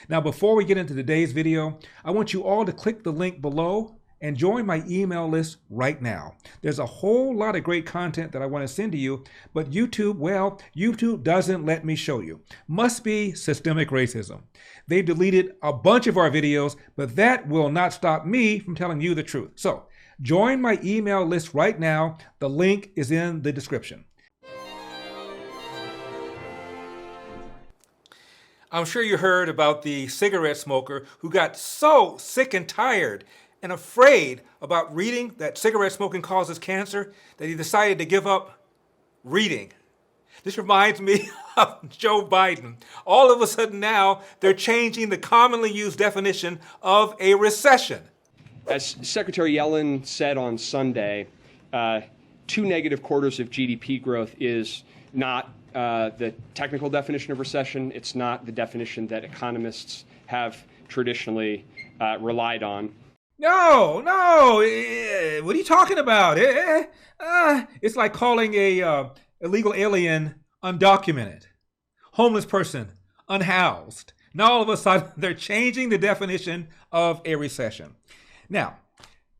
Now, before we get into today's video, I want you all to click the link below and join my email list right now. There's a whole lot of great content that I want to send to you, but YouTube doesn't let me show you. Must be systemic racism. They deleted a bunch of our videos, but that will not stop me from telling you the truth. So join my email list right now. The link is in the description. I'm sure you heard about the cigarette smoker who got so sick and tired and afraid about reading that cigarette smoking causes cancer that he decided to give up reading. This reminds me of Joe Biden. All of a sudden now, they're changing the commonly used definition of a recession. As Secretary Yellen said on Sunday, 2 negative quarters of GDP growth is not the technical definition of recession. It's not the definition that economists have traditionally relied on. No, what are you talking about? It's like calling a illegal alien undocumented, homeless person unhoused. Now all of a sudden they're changing the definition of a recession. Now,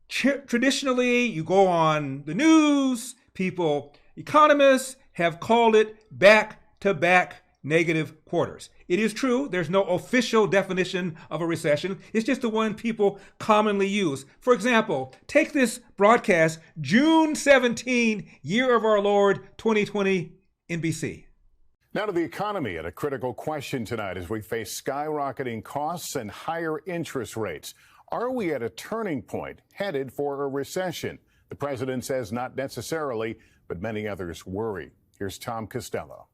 traditionally you go on the news, economists have called it back-to-back negative quarters. It is true, there's no official definition of a recession. It's just the one people commonly use. For example, take this broadcast, June 17, year of our Lord, 2020, NBC. Now to the economy, and a critical question tonight as we face skyrocketing costs and higher interest rates. Are we at a turning point headed for a recession? The president says not necessarily, but many others worry. Here's Tom Costello.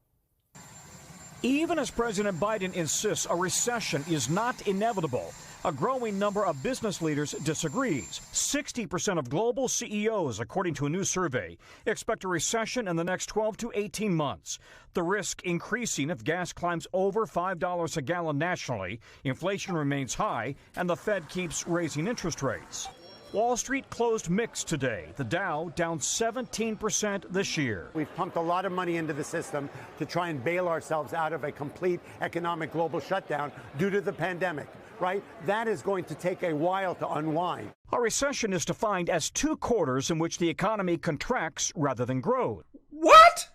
Even as President Biden insists a recession is not inevitable, a growing number of business leaders disagrees. 60% of global CEOs, according to a new survey, expect a recession in the next 12 to 18 months. The risk increasing if gas climbs over $5 a gallon nationally, inflation remains high, and the Fed keeps raising interest rates. Wall Street closed mixed today. The Dow down 17% this year. We've pumped a lot of money into the system to try and bail ourselves out of a complete economic global shutdown due to the pandemic, right? That is going to take a while to unwind. A recession is defined as 2 quarters in which the economy contracts rather than grows. What?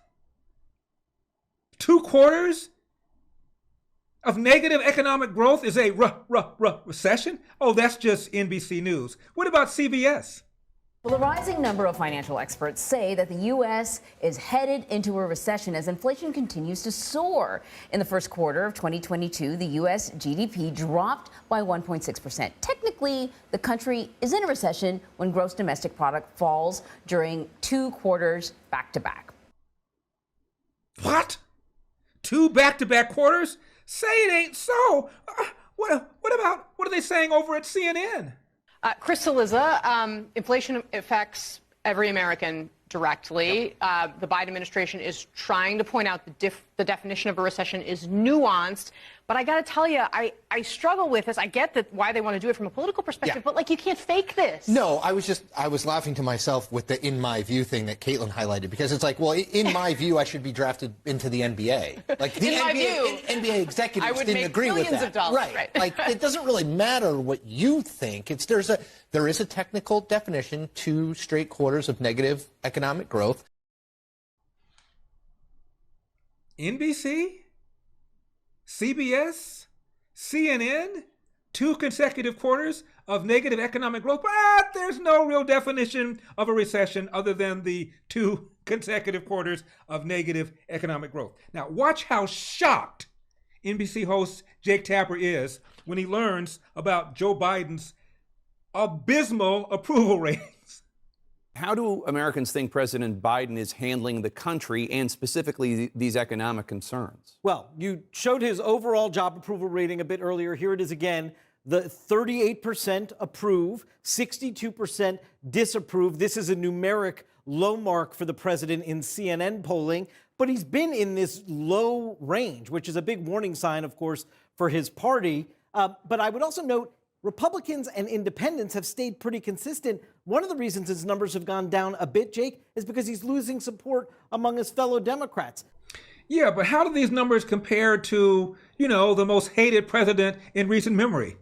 2 quarters of negative economic growth is a recession? Oh, that's just NBC News. What about CBS? Well, a rising number of financial experts say that the U.S. is headed into a recession as inflation continues to soar. In the first quarter of 2022, the U.S. GDP dropped by 1.6%. Technically, the country is in a recession when gross domestic product falls during 2 quarters back to back. What? 2 back-to-back quarters? Say it ain't so. What are they saying over at CNN? Chris Cillizza, inflation affects every American directly. The Biden administration is trying to point out the definition of a recession is nuanced. But I got to tell you, I struggle with this. I get that why they want to do it from a political perspective, but like you can't fake this. No, I was laughing to myself with the in my view thing that Caitlin highlighted, because it's like, well, in my view, I should be drafted into the NBA. Like the NBA executives didn't agree with that. Right. Like it doesn't really matter what you think. There is a technical definition, 2 straight quarters of negative economic growth. NBC? CBS? CNN? 2 consecutive quarters of negative economic growth, but there's no real definition of a recession other than the 2 consecutive quarters of negative economic growth. Now, watch how shocked NBC host Jake Tapper is when he learns about Joe Biden's abysmal approval ratings. How do Americans think President Biden is handling the country and specifically these economic concerns? Well, you showed his overall job approval rating a bit earlier. Here it is again. The 38% approve, 62% disapprove. This is a numeric low mark for the president in CNN polling, but he's been in this low range, which is a big warning sign, of course, for his party. But I would also note Republicans and independents have stayed pretty consistent. One of the reasons his numbers have gone down a bit, Jake, is because he's losing support among his fellow Democrats. Yeah, but how do these numbers compare to, the most hated president in recent memory?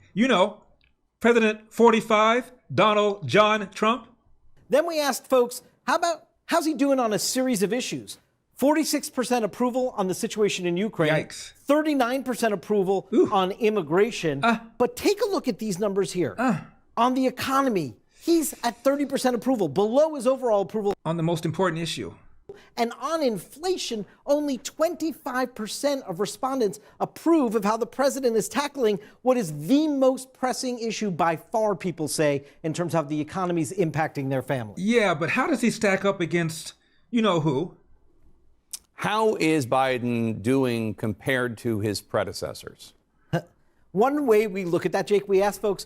President 45, Donald John Trump. Then we asked folks, how's he doing on a series of issues? 46% approval on the situation in Ukraine. Yikes. 39% approval on immigration. But take a look at these numbers here. On the economy, he's at 30% approval, below his overall approval. On the most important issue. And on inflation, only 25% of respondents approve of how the president is tackling what is the most pressing issue by far, people say, in terms of how the economy is impacting their family. Yeah, but how does he stack up against who? How is Biden doing compared to his predecessors? One way we look at that, Jake, we ask folks,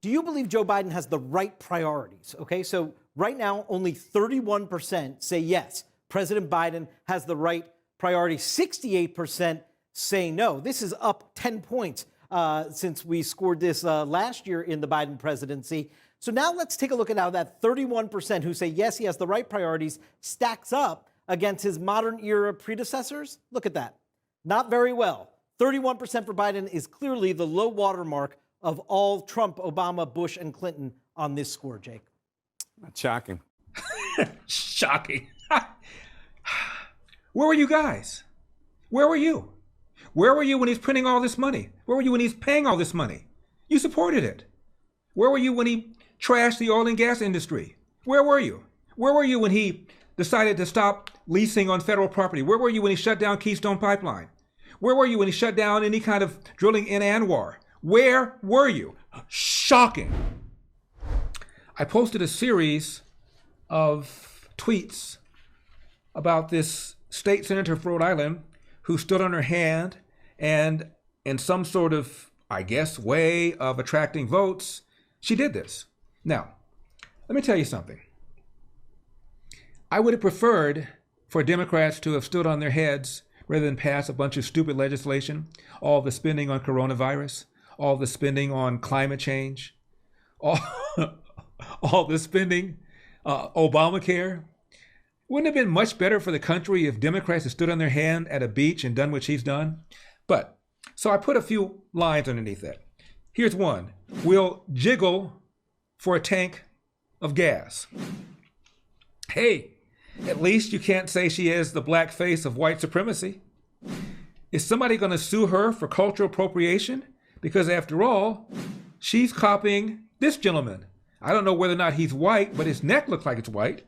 do you believe Joe Biden has the right priorities? Okay, so right now, only 31% say yes, President Biden has the right priorities. 68% say no. This is up 10 points since we scored this last year in the Biden presidency. So now let's take a look at how that 31% who say yes, he has the right priorities stacks up against his modern era predecessors. Look at that. Not very well. 31% for Biden is clearly the low watermark of all Trump, Obama, Bush, and Clinton on this score, Jake. That's shocking. Shocking. Where were you guys? Where were you? Where were you when he's printing all this money? Where were you when he's paying all this money? You supported it. Where were you when he trashed the oil and gas industry? Where were you? Where were you when he decided to stop leasing on federal property? Where were you when he shut down Keystone Pipeline? Where were you when he shut down any kind of drilling in Anwar? Where were you? Shocking. I posted a series of tweets about this state senator from Rhode Island who stood on her hand and in some sort of, I guess, way of attracting votes, she did this. Now, let me tell you something. I would have preferred for Democrats to have stood on their heads rather than pass a bunch of stupid legislation, all the spending on coronavirus, all the spending on climate change, all the spending, Obamacare. Wouldn't it have been much better for the country if Democrats had stood on their hand at a beach and done what she's done? But, so I put a few lines underneath that. Here's one. We'll jiggle for a tank of gas. Hey, at least you can't say she is the black face of white supremacy. Is somebody going to sue her for cultural appropriation? Because after all, she's copying this gentleman. I don't know whether or not he's white, but his neck looks like it's white.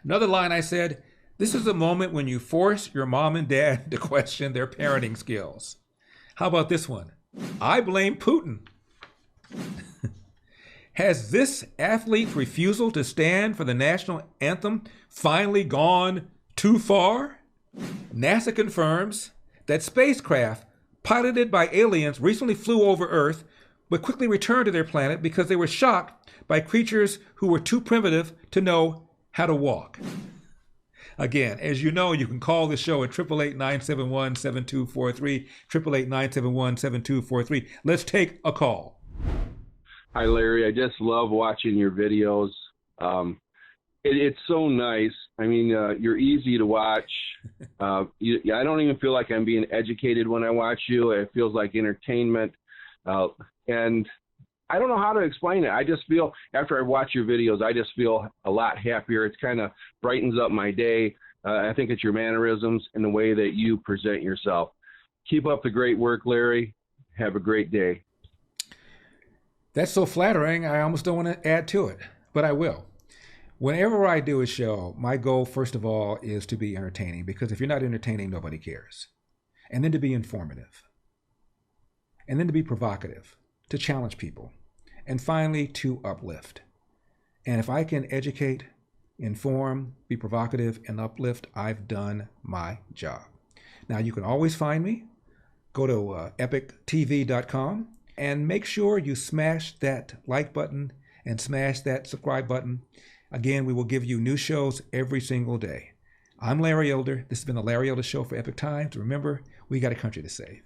Another line I said, this is a moment when you force your mom and dad to question their parenting skills. How about this one? I blame Putin. Has this athlete's refusal to stand for the national anthem finally gone too far? NASA confirms that spacecraft piloted by aliens recently flew over Earth, but quickly returned to their planet because they were shocked by creatures who were too primitive to know how to walk. Again, as you know, you can call the show at 888-971-7243, 888-971-7243. Let's take a call. Hi, Larry. I just love watching your videos. It's so nice. I mean, you're easy to watch. I don't even feel like I'm being educated when I watch you. It feels like entertainment. And I don't know how to explain it. I just feel, after I watch your videos, I just feel a lot happier. It kind of brightens up my day. I think it's your mannerisms and the way that you present yourself. Keep up the great work, Larry. Have a great day. That's so flattering, I almost don't want to add to it, but I will. Whenever I do a show, my goal, first of all, is to be entertaining, because if you're not entertaining, nobody cares. And then to be informative. And then to be provocative, to challenge people. And finally, to uplift. And if I can educate, inform, be provocative, and uplift, I've done my job. Now, you can always find me. Go to epochtv.com. And make sure you smash that like button and smash that subscribe button. Again, we will give you new shows every single day. I'm Larry Elder. This has been the Larry Elder Show for Epoch Times. Remember, we got a country to save.